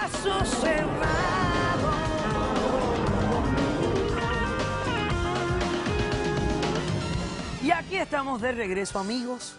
caso cerrado. Y aquí estamos de regreso, amigos,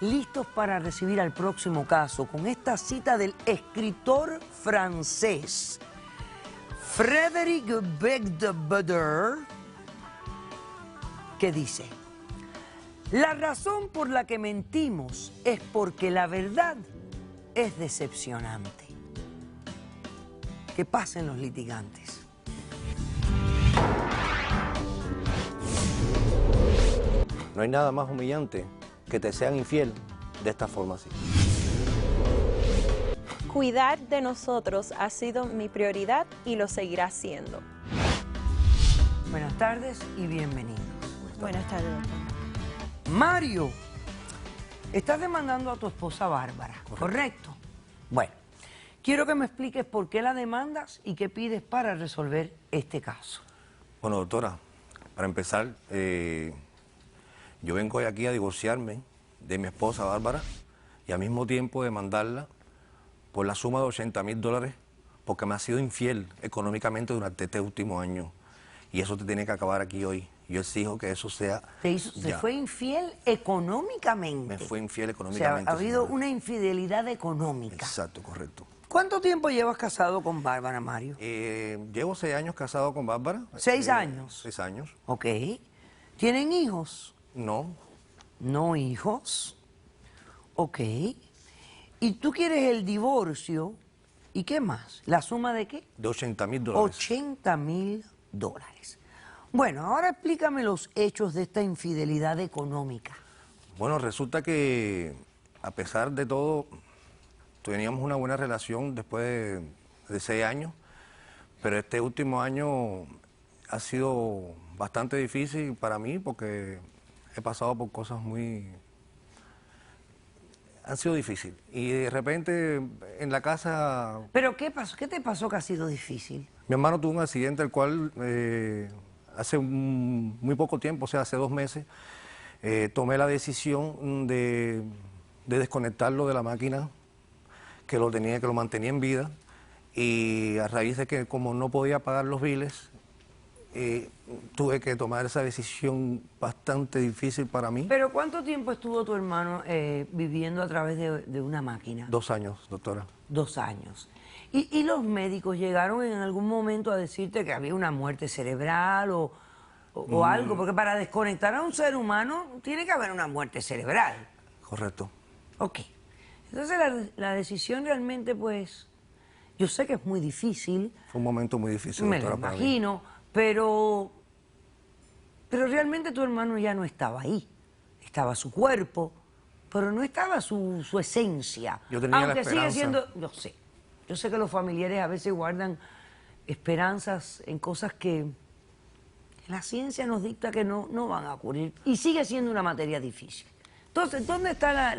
listos para recibir al próximo caso con esta cita del escritor francés Frédéric Becbédé, que dice: la razón por la que mentimos es porque la verdad es decepcionante. Que pasen los litigantes. No hay nada más humillante que te sean infiel de esta forma así. Cuidar de nosotros ha sido mi prioridad y lo seguirá siendo. Buenas tardes y bienvenidos. Buenas tardes, doctor. Mario, estás demandando a tu esposa Bárbara, ¿correcto? Bueno, quiero que me expliques por qué la demandas y qué pides para resolver este caso. Bueno, doctora, para empezar, yo vengo hoy aquí a divorciarme de mi esposa Bárbara y al mismo tiempo demandarla por la suma de $80,000 porque me ha sido infiel económicamente durante este último año. Y eso te tiene que acabar aquí hoy. Yo exijo que eso sea ¿Te fue infiel económicamente? Me fue infiel económicamente. O sea, ha habido señora. una infidelidad económica. Exacto, correcto. ¿Cuánto tiempo llevas casado con Bárbara, Mario? Llevo 6 años casado con Bárbara. 6 años. 6 años. Ok. ¿Tienen hijos? No. No hijos. Ok. ¿Y tú quieres el divorcio? ¿Y qué más? ¿La suma de qué? De $80,000. $80,000. Bueno, ahora explícame los hechos de esta infidelidad económica. Bueno, resulta que a pesar de todo, teníamos una buena relación después de 6 años, pero este último año ha sido bastante difícil para mí porque he pasado por cosas han sido difíciles. Y de repente en la casa... ¿Pero qué pasó? ¿Qué te pasó que ha sido difícil? Mi hermano tuvo un accidente, el cual hace muy poco tiempo, o sea, hace 2 meses, tomé la decisión de desconectarlo de la máquina que lo mantenía en vida, y a raíz de que como no podía pagar los biles, tuve que tomar esa decisión bastante difícil para mí. ¿Pero cuánto tiempo estuvo tu hermano viviendo a través de una máquina? 2 años, doctora. 2 años. ¿Y los médicos llegaron en algún momento a decirte que había una muerte cerebral o algo? Porque para desconectar a un ser humano tiene que haber una muerte cerebral. Correcto. Ok. Entonces la decisión realmente, pues, yo sé que es muy difícil. Fue un momento muy difícil, Me doctora, lo para mí. imagino, pero realmente tu hermano ya no estaba ahí. Estaba su cuerpo, pero no estaba su esencia. Yo tenía la Aunque sigue esperanza. siendo, yo sé que los familiares a veces guardan esperanzas en cosas que la ciencia nos dicta que no van a ocurrir. Y sigue siendo una materia difícil. Entonces, ¿dónde está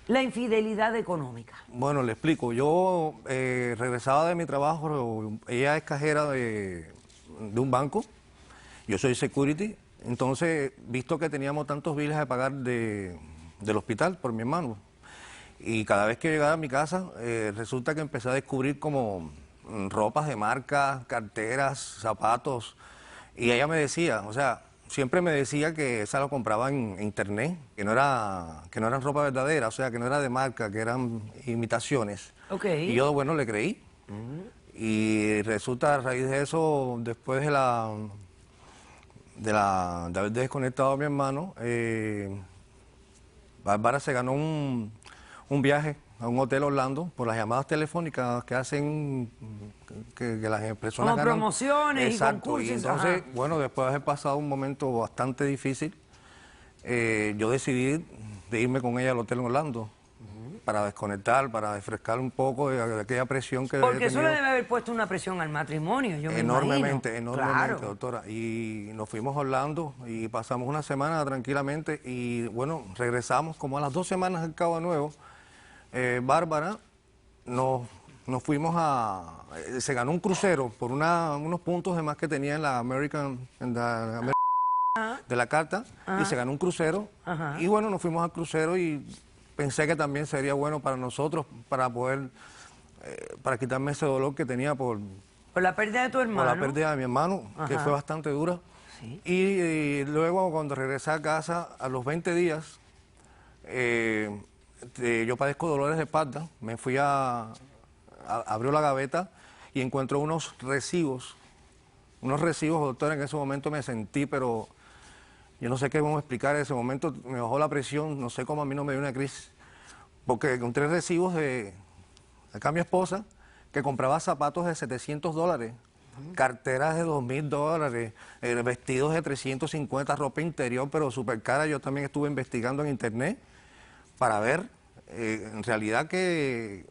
la infidelidad económica? Bueno, le explico. Yo regresaba de mi trabajo, ella es cajera de un banco, yo soy security, entonces, visto que teníamos tantos biles a pagar del hospital por mi hermano, y cada vez que llegaba a mi casa, resulta que empecé a descubrir como ropas de marca, carteras, zapatos, y ella me decía, o sea, siempre me decía que esa lo compraba en internet, que no eran ropa verdadera, o sea, que no era de marca, que eran imitaciones. Ok. Y yo, bueno, le creí. Y resulta, a raíz de eso, después de haber desconectado a mi hermano, Bárbara se ganó un viaje a un hotel Orlando por las llamadas telefónicas que hacen que las personas como ganan promociones. Exacto, y concursos. y entonces, Ajá. bueno, después de haber pasado un momento bastante difícil, yo decidí de irme con ella al hotel Orlando para desconectar, para refrescar un poco de aquella presión que Porque había eso le tenido. debe haber puesto una presión al matrimonio, yo me Enormemente, imagino. enormemente, Claro. doctora. Y nos fuimos a Orlando y pasamos una semana tranquilamente y bueno, regresamos como a las 2 semanas al cabo de nuevo. Bárbara nos fuimos se ganó un crucero por unos puntos de más que tenía en la de la carta, y se ganó un crucero. Y bueno, nos fuimos al crucero y pensé que también sería bueno para nosotros para poder para quitarme ese dolor que tenía por la pérdida de tu hermano. la pérdida de mi hermano, que Ajá. fue bastante dura. Sí. Y luego cuando regresé a casa, a los 20 días, yo padezco dolores de espalda, me fui abrió la gaveta y encontró unos recibos, doctor, en ese momento me sentí, pero yo no sé qué vamos a explicar, en ese momento me bajó la presión, no sé cómo a mí no me dio una crisis, porque encontré recibos de acá mi esposa, que compraba zapatos de $700, carteras de $2,000, vestidos de 350, ropa interior, pero súper cara. Yo también estuve investigando en internet para ver en realidad que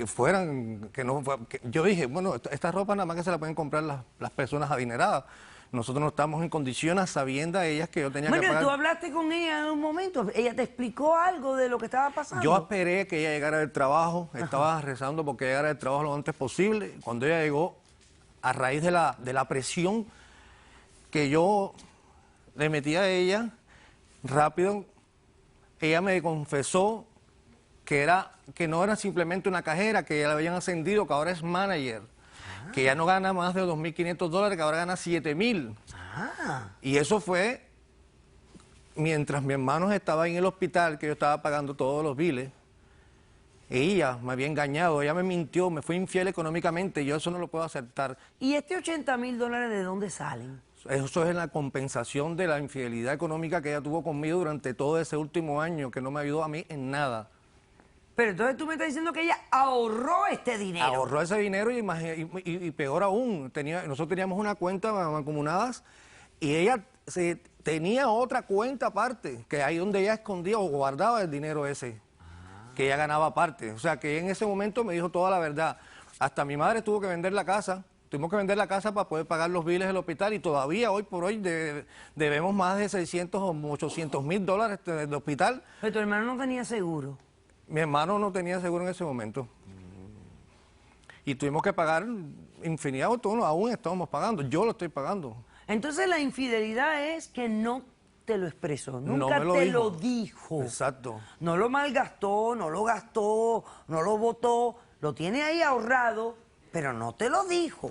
fueran, que no, yo dije, bueno, esta ropa nada más que se la pueden comprar las personas adineradas. Nosotros no estamos en condiciones, sabiendo a ellas que yo tenía que pagar. Bueno, tú hablaste con ella en un momento, ella te explicó algo de lo que estaba pasando. Yo esperé que ella llegara del trabajo, estaba rezando porque llegara del trabajo lo antes posible. Cuando ella llegó, a raíz de la presión que yo le metí a ella, rápido, ella me confesó que no era simplemente una cajera, que ya la habían ascendido, que ahora es manager, que ya no gana más de $2,500, que ahora gana $7,000. Y eso fue mientras mi hermano estaba en el hospital, que yo estaba pagando todos los biles. Ella me había engañado, ella me mintió, me fue infiel económicamente, yo eso no lo puedo aceptar. ¿Y este $80,000 de dónde salen? Eso es la compensación de la infidelidad económica que ella tuvo conmigo durante todo ese último año, que no me ayudó a mí en nada. Pero entonces tú me estás diciendo que ella ahorró este dinero. Ahorró ese dinero y peor aún, nosotros teníamos una cuenta mancomunadas y ella tenía otra cuenta aparte, que ahí donde ella escondía o guardaba el dinero ese, que ella ganaba aparte. O sea, que en ese momento me dijo toda la verdad. Hasta mi madre tuvo que vender la casa. Tuvimos que vender la casa para poder pagar los biles del hospital y todavía hoy por hoy debemos más de 600 o $800,000 del hospital. Pero tu hermano no tenía seguro. Mi hermano no tenía seguro en ese momento. Y tuvimos que pagar infinidad de turnos, aún estamos pagando, yo lo estoy pagando. Entonces la infidelidad es que no te lo expresó, nunca No me te dijo. lo dijo. Exacto. No lo malgastó, no lo gastó, no lo botó, lo tiene ahí ahorrado, pero no te lo dijo.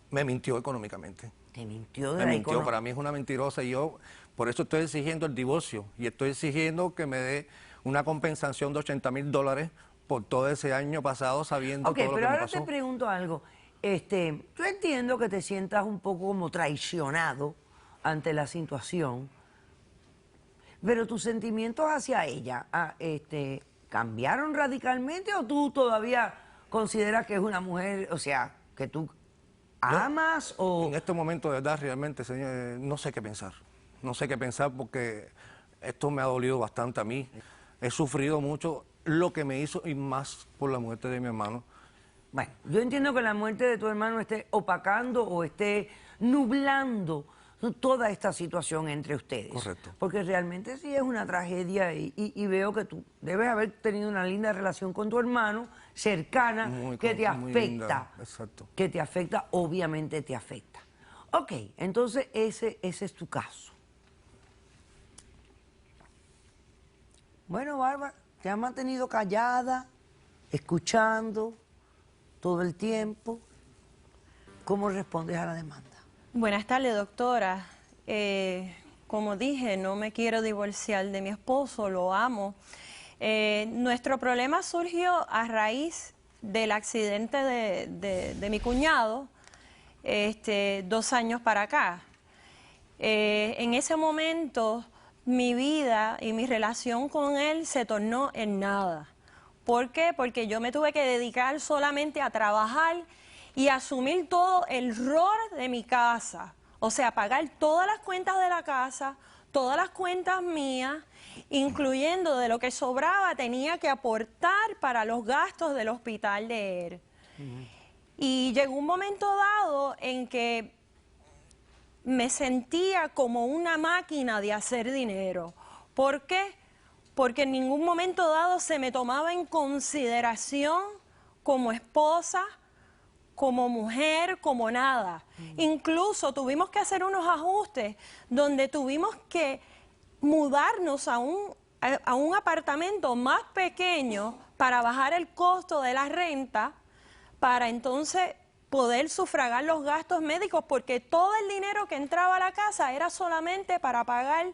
Me mintió económicamente. Te mintió de Me la mintió, economía. para mí es una mentirosa y yo por eso estoy exigiendo el divorcio y estoy exigiendo que me dé una compensación de $80,000 por todo ese año pasado sabiendo Ok, todo lo que pero me ahora pasó. te pregunto algo. Yo entiendo que te sientas un poco como traicionado ante la situación, pero tus sentimientos hacia ella, ¿cambiaron radicalmente o tú todavía consideras que es una mujer, o sea, que tú amas o... En este momento, de verdad, realmente, señor, no sé qué pensar. No sé qué pensar porque esto me ha dolido bastante a mí. He sufrido mucho lo que me hizo y más por la muerte de mi hermano. Bueno, yo entiendo que la muerte de tu hermano esté opacando o esté nublando toda esta situación entre ustedes. Correcto. Porque realmente sí es una tragedia y veo que tú debes haber tenido una linda relación con tu hermano, cercana, que te muy afecta. linda, exacto. Que te afecta, obviamente te afecta. Ok, entonces ese es tu caso. Bueno, Bárbara, te has mantenido callada, escuchando todo el tiempo. ¿Cómo respondes a la demanda? Buenas tardes, doctora. Como dije, no me quiero divorciar de mi esposo, lo amo. Nuestro problema surgió a raíz del accidente de mi cuñado, 2 años para acá. En ese momento, mi vida y mi relación con él se tornó en nada. ¿Por qué? Porque yo me tuve que dedicar solamente a trabajar y asumir todo el rol de mi casa. O sea, pagar todas las cuentas de la casa, todas las cuentas mías, incluyendo de lo que sobraba, tenía que aportar para los gastos del hospital de él. Y llegó un momento dado en que me sentía como una máquina de hacer dinero. ¿Por qué? Porque en ningún momento dado se me tomaba en consideración como esposa, como mujer, como nada. Incluso tuvimos que hacer unos ajustes donde tuvimos que mudarnos a un apartamento más pequeño para bajar el costo de la renta, para entonces poder sufragar los gastos médicos, porque todo el dinero que entraba a la casa era solamente para pagar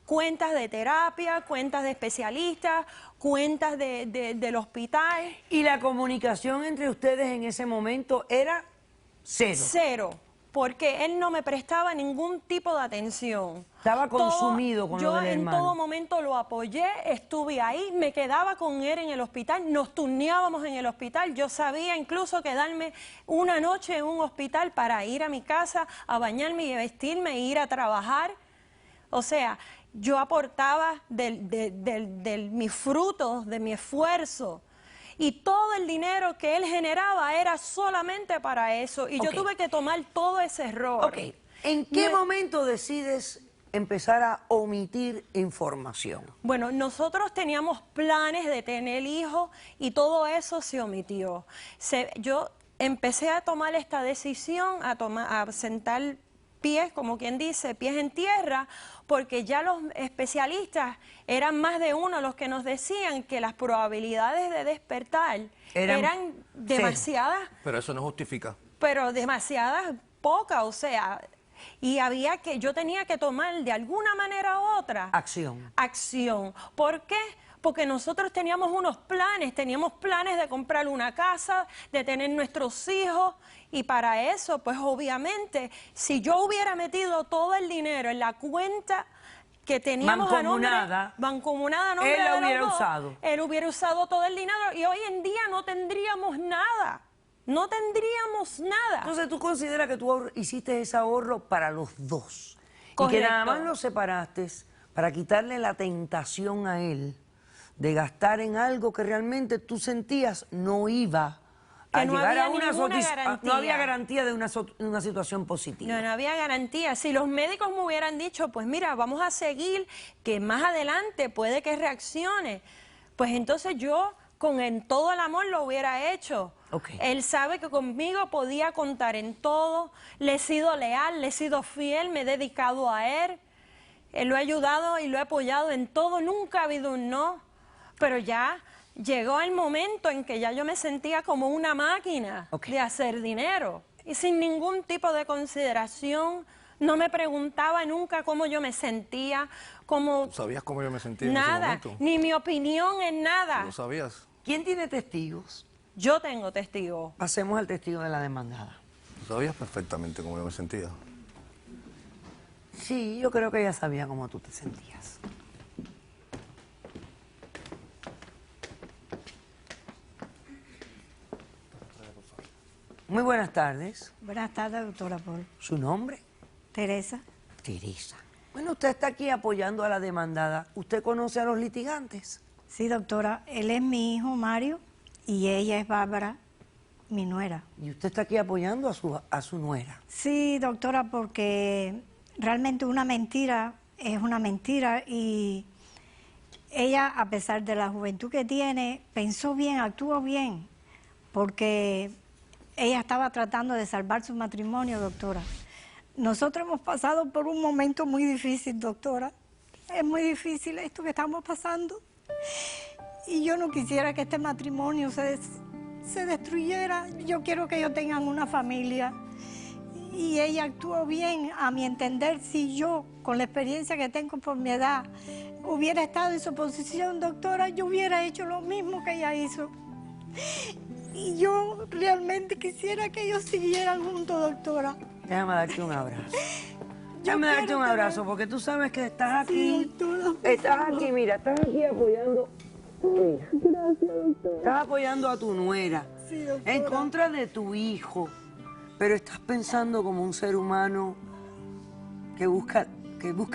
cuentas de terapia, cuentas de especialistas, cuentas del hospital. ¿Y la comunicación entre ustedes en ese momento era cero? Cero, porque él no me prestaba ningún tipo de atención. Estaba consumido con lo del hermano. Yo en todo momento lo apoyé, estuve ahí, me quedaba con él en el hospital, nos turneábamos en el hospital. Yo sabía incluso quedarme una noche en un hospital para ir a mi casa a bañarme y vestirme e ir a trabajar. O sea, yo aportaba mis frutos, de mi esfuerzo. Y todo el dinero que él generaba era solamente para eso. Y yo tuve que tomar todo ese error. Ok. ¿En qué momento decides empezar a omitir información? Bueno, nosotros teníamos planes de tener hijos y todo eso se omitió. Yo empecé a tomar esta decisión, a sentar pies, como quien dice, pies en tierra, porque ya los especialistas eran más de uno los que nos decían que las probabilidades de despertar eran demasiadas. Pero eso no justifica. Pero demasiadas pocas, o sea, y yo tenía que tomar de alguna manera u otra acción. Acción. ¿Por qué? Porque nosotros teníamos teníamos planes de comprar una casa, de tener nuestros hijos, y para eso, pues obviamente, si yo hubiera metido todo el dinero en la cuenta que teníamos mancomunada a nombre él la de los hubiera dos, usado. él hubiera usado todo el dinero y hoy en día no tendríamos nada. No tendríamos nada. Entonces tú consideras que tú hiciste ese ahorro para los dos. Correcto. Y que nada más lo separaste para quitarle la tentación a él de gastar en algo que realmente tú sentías no iba a llegar a una garantía. No había garantía de una situación positiva. No había garantía. Si los médicos me hubieran dicho, pues mira, vamos a seguir, que más adelante puede que reaccione, pues entonces yo con todo el amor lo hubiera hecho. Okay. Él sabe que conmigo podía contar en todo, le he sido leal, le he sido fiel, me he dedicado a él, lo he ayudado y lo he apoyado en todo, nunca ha habido un no, pero ya llegó el momento en que ya yo me sentía como una máquina de hacer dinero y sin ningún tipo de consideración. No me preguntaba nunca cómo yo me sentía, cómo... ¿Sabías cómo yo me sentía en ese Nada, momento? ni mi opinión en nada. ¿Lo sabías? ¿Quién tiene testigos? Yo tengo testigos. Pasemos al testigo de la demandada. ¿Lo sabías perfectamente cómo yo me sentía? Sí, yo creo que ella sabía cómo tú te sentías. Muy buenas tardes. Buenas tardes, doctora Paul. ¿Su nombre? Teresa. Teresa. Bueno, usted está aquí apoyando a la demandada. ¿Usted conoce a los litigantes? Sí, doctora. Él es mi hijo Mario y ella es Bárbara, mi nuera. ¿Y usted está aquí apoyando a su nuera? Sí, doctora, porque realmente una mentira es una mentira y ella, a pesar de la juventud que tiene, pensó bien, actuó bien, porque ella estaba tratando de salvar su matrimonio, doctora. Nosotros hemos pasado por un momento muy difícil, doctora. Es muy difícil esto que estamos pasando. Y yo no quisiera que este matrimonio se destruyera. Yo quiero que ellos tengan una familia. Y ella actuó bien, a mi entender. Si yo, con la experiencia que tengo por mi edad, hubiera estado en su posición, doctora, yo hubiera hecho lo mismo que ella hizo. Y yo realmente quisiera que ellos siguieran juntos, doctora. Déjame darte un abrazo. Déjame darte un abrazo, porque tú sabes que estás aquí. Sí, doctora, estás aquí, mira, estás aquí apoyando. Mira, gracias, doctora. estás apoyando a tu nuera. Sí, doctora. En contra de tu hijo. Pero estás pensando como un ser humano que busca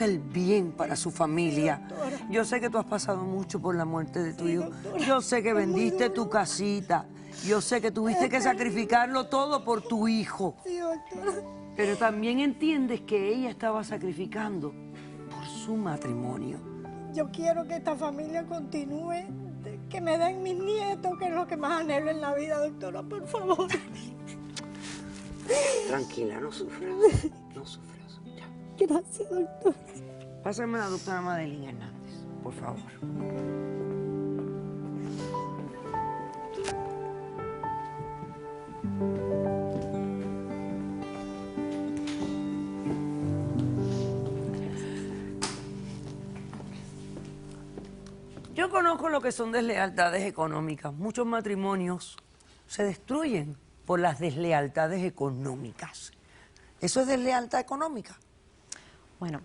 el bien para su familia. Sí, yo sé que tú has pasado mucho por la muerte de tu Sí, hijo. doctora. Yo sé que Es muy vendiste duro. tu casita. Yo sé que tuviste que sacrificarlo todo por tu hijo. Sí, doctora. Pero también entiendes que ella estaba sacrificando por su matrimonio. Yo quiero que esta familia continúe, que me den mis nietos, que es lo que más anhelo en la vida, doctora, por favor. Tranquila, no sufras. No sufras. Ya. Gracias, doctora. Pásame a la doctora Madeline Hernández, por favor. Yo conozco lo que son deslealtades económicas. Muchos matrimonios se destruyen por las deslealtades económicas. ¿Eso es deslealtad económica? Bueno,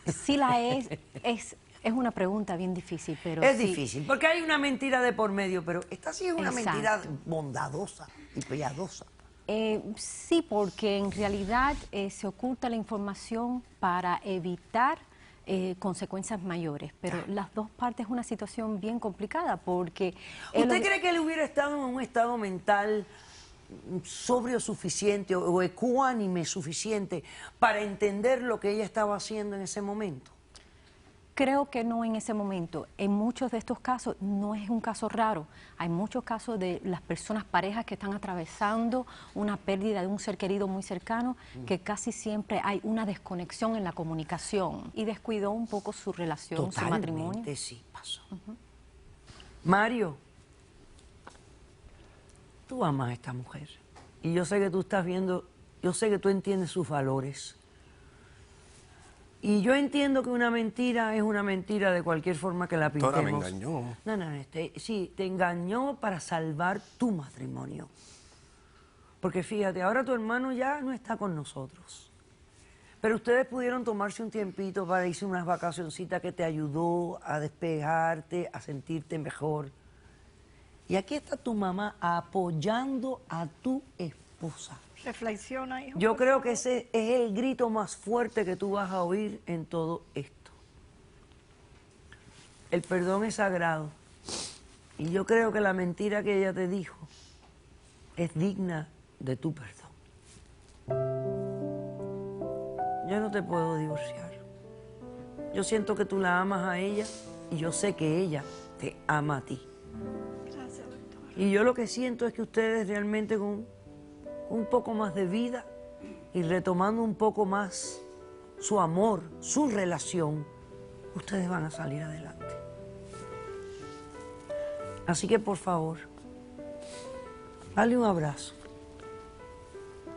sí la es una pregunta bien difícil, pero Es sí. difícil, porque hay una mentira de por medio, pero esta sí es una Exacto. mentira bondadosa y piadosa. Sí, porque en realidad se oculta la información para evitar consecuencias mayores, pero las dos partes es una situación bien complicada porque... ¿Usted cree que él hubiera estado en un estado mental sobrio suficiente o ecuánime suficiente para entender lo que ella estaba haciendo en ese momento? Creo que no en ese momento. En muchos de estos casos no es un caso raro. Hay muchos casos de las personas, parejas que están atravesando una pérdida de un ser querido muy cercano, que casi siempre hay una desconexión en la comunicación y descuidó un poco su relación, su matrimonio. Totalmente sí pasó. Mario, tú amas a esta mujer y yo sé que tú estás viendo, yo sé que tú entiendes sus valores. Y yo entiendo que una mentira es una mentira de cualquier forma que la pintemos. Doctora, me engañó. No, sí, te engañó para salvar tu matrimonio. Porque fíjate, ahora tu hermano ya no está con nosotros. Pero ustedes pudieron tomarse un tiempito para irse unas vacacioncitas que te ayudó a despejarte, a sentirte mejor. Y aquí está tu mamá apoyando a tu esposa. Reflexiona, hijo. Yo creo que ese es el grito más fuerte que tú vas a oír en todo esto. El perdón es sagrado. Y yo creo que la mentira que ella te dijo es digna de tu perdón. Yo no te puedo divorciar. Yo siento que tú la amas a ella y yo sé que ella te ama a ti. Gracias, doctora. Y yo lo que siento es que ustedes realmente con un poco más de vida y retomando un poco más su amor, su relación, ustedes van a salir adelante. Así que por favor, dale un abrazo,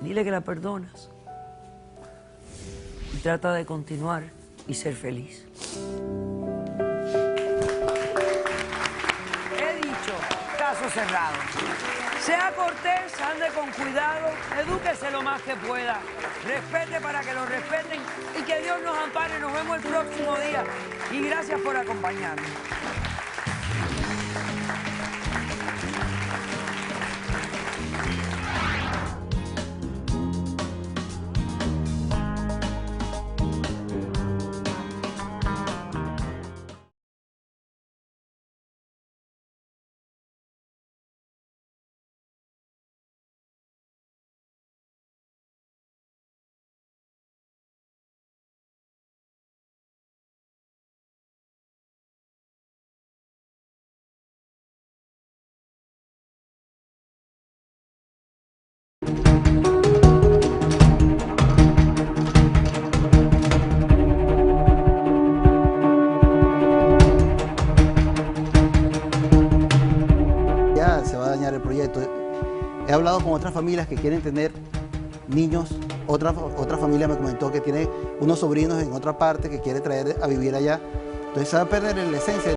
dile que la perdonas y trata de continuar y ser feliz. He dicho, caso cerrado. Sea cortés, ande con cuidado, edúquese lo más que pueda, respete para que lo respeten y que Dios nos ampare. Nos vemos el próximo día y gracias por acompañarnos. Ya se va a dañar el proyecto. He hablado con otras familias que quieren tener niños. Otra familia me comentó que tiene unos sobrinos en otra parte que quiere traer a vivir allá. Entonces se va a perder la esencia.